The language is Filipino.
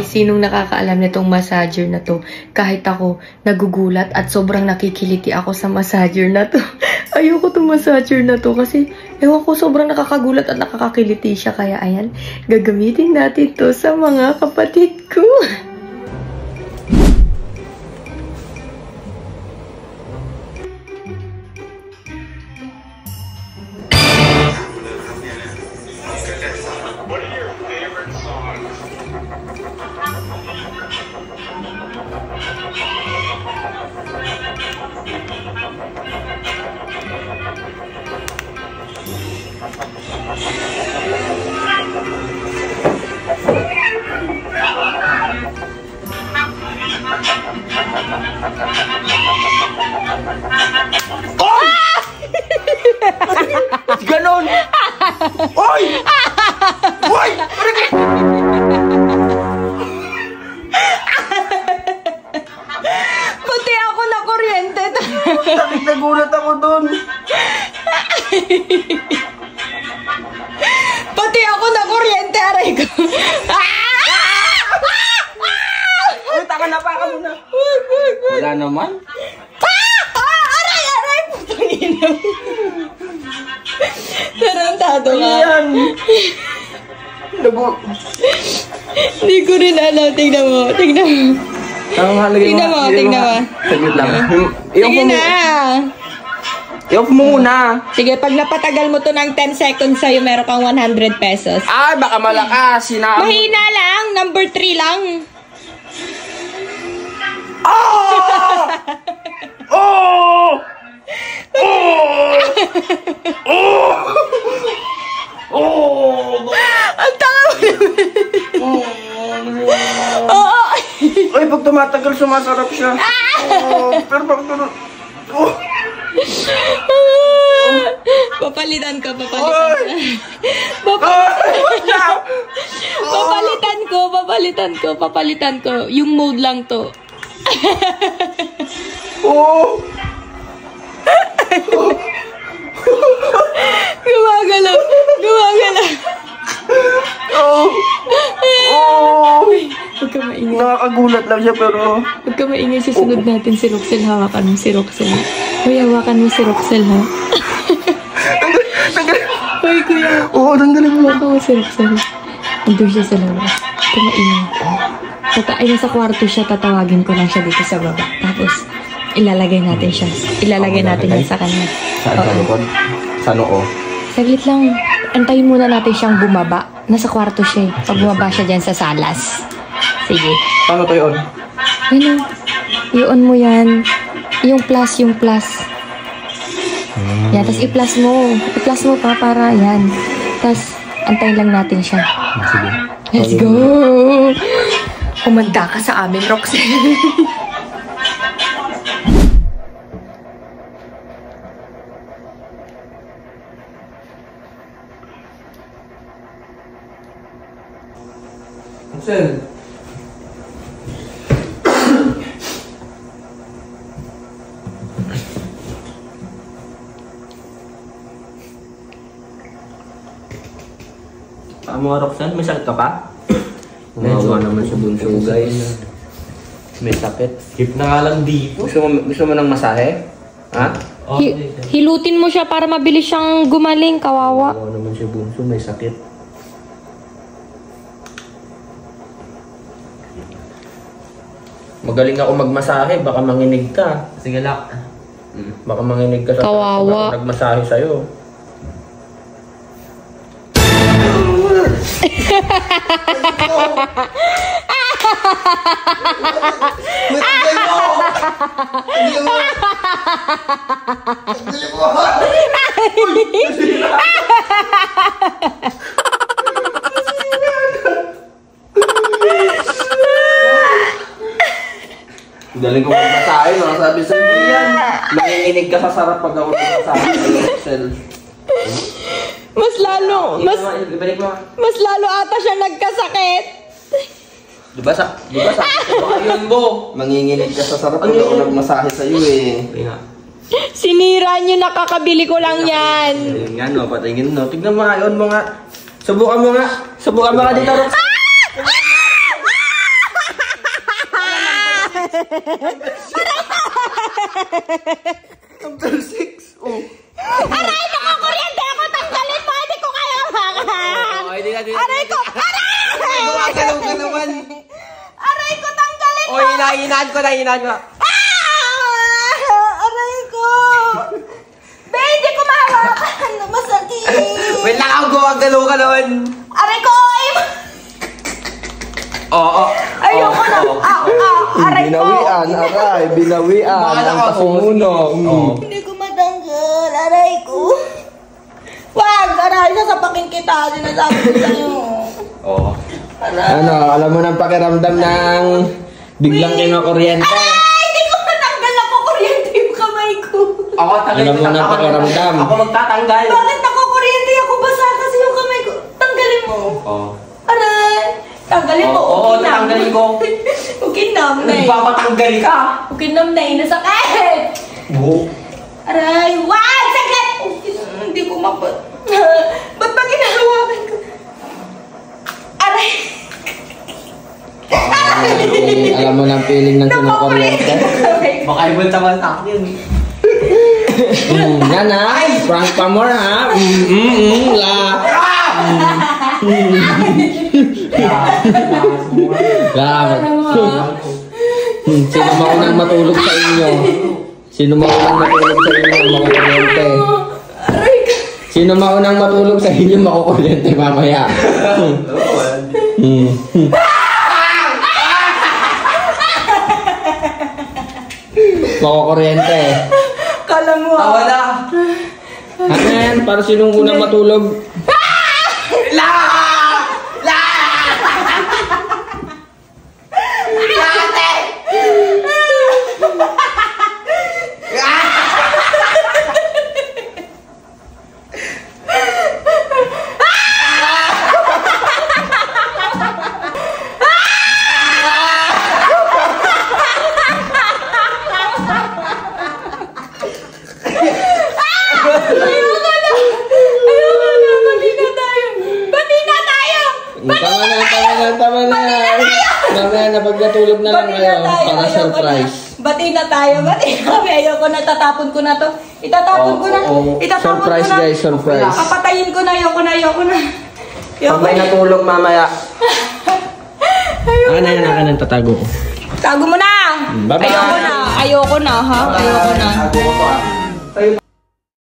Sinong nakakaalam nitong massager na to? Kahit ako, nagugulat at sobrang nakikiliti ako sa massager na to. Ayoko tong massager na to kasi ewan ko, sobrang nakakagulat at nakakakiliti siya. Kaya ayan, gagamitin natin to sa mga kapatid ko. Oy! Ganon! Oy! Oy! Pati ako na kuryente. Nagulat ako dun. Pati ako na kuryente, aray ko. Uy, taka na pa ka muna. Wala naman. Aray! Putangina. Tarantado ka. Ayan. Hindi ko rin alam. Tingnan mo. Tingnan mo. Tingnan mo. Saglit lang. Sige na. I-off muna. Sige, pag napatagal mo to ng 10 seconds sa'yo, meron kang 100 pesos. Ay, baka malakas. Mahina lang. Number 3 lang. Oh! Oh! Oh! Oh! Oh! Ang tanga mo naman. Oo. Ay, pag tumatagal, sumasarap siya. Oh, pero pag tulog... Oh! Papalitan ko. Papalitan ko. Yung mode lang to. Oh! Gumagalaw. Oh! Oh! Huwag ka maingay. Nakakagulat lang siya, pero... Huwag ka maingay. Susunod natin si Roxel. Hawakan mo si Roxel. Hoy, hawakan mo si Roxel, ha? Hoy, kuya. Oo, tanggalin mo. Hawakan mo si Roxel. Nandun siya sa labas. Huwag ka maingay. Ay, nasa kwarto siya. Tatawagin ko lang siya dito sa baba. Tapos, ilalagay natin siya. Ilalagay natin yan sa kanya. Saan sa likod? Sa noo? Saglit lang. Antayin muna natin siyang bumaba. Nasa kwarto siya eh. Pag bumaba siya dyan sa salas. Sige. Paano to yun? Yun o. I-on mo yan. Yung plus. Yan. Tapos i-plus mo. I-plus mo pa para yan. Tapos, antayin lang natin siya. Sige. Let's go! Kumanda ka sa amin, Roxelle. Roxelle. Mga Roxanne, may sakit ka pa? Medyo naman sa bunso, guys. May sakit. Keep na nga lang dito. Gusto mo ng masahe? Ha? Hilutin mo siya para mabilis siyang gumaling, kawawa. Oo naman si bunso, may sakit. Magaling ako magmasahe, baka manginig ka. Sige lang. Baka manginig ka sa Kawawa. pag nagmasahe sa'yo. Galing ko magmasahe, no? Sabi sa iyo yan. Manginginig ka sa sarap pag ako magmasahe sa'yo. Mas lalo ata siya nagkasakit. Diba sa yun mo? Manginginig ka sa sarap pag ako nagmasahe sa'yo eh. Okay nga. Sinira nyo, nakakabili ko lang yan. Ayun nga, no, patingin, no. Tignan mo nga, yun mo nga. Subukan mo nga. Subukan mo nga dito, Rox. Number 6. Oh. Aray, nakakuryente ako! Tanggalin mo! Hindi ko kaya makan! Aray ko! Aray! Gumagalaw ka naman. Aray ko! Tanggalin mo! Oh, hinaan ko na, hinaan ko. Aray ko! Be, hindi ko mahawakan! Masakit! Wait lang, ako gumagalaw ka naman. Aray ko! Oo. Ayoko na! Aray ko! Binawian, aray. Binawian. Ang pasimuno. Hindi ko matanggal! Aray ko! Wag! Aray! Sasapakin kita! Sinasabi ko sa'yo! Oo. Aray! Ano, alam mo ng pakiramdam ng biglang kinakuryente? Ay! Hindi ko matanggal! Nakukuryente yung kamay ko! Ako Alam mo ng pakiramdam. Ako magtatanggal. Bakit nakukuryente ako? Basa kasi yung kamay ko! Tanggalin mo! Oo. Aray! Tanggalin mo! Oo, tanggalin ko. Ukinam na eh! Magpapatanggal ka. Ukinam na eh! Nasakit! Oo. Aray! Wag! Sakit! Hindi ko mapat. Ba't ba ginagawakan ko? Aray! Alam mo ng feeling ng kinakuryente? Baka ibang-tabal yun. Yan ha? Prank pa more ha? Sino maunang matulog sa inyo? Sino maunang matulog sa inyo? Makukuryente. Sino maunang matulog sa inyo? Makukuryente mamaya. Makukuryente. Kala mo ah. Wala. Ano yan? Para sinong unang matulog? Tama na. Mamaya na pag natulog na lang kayo para surprise. Bati na tayo. Bati na kami. Ayoko na. Tatapon ko na to. Itatapon ko na. Itatapon Surprise ko na. guys, surprise. Papatayin ko na. Ayoko na. Ayoko na. Pag may natulog mamaya. Ano yan akin ang tatago ko. Tago mo na. Bye-bye. Ayoko na. Ayoko na ha. Ayoko na. Tago ko to ah.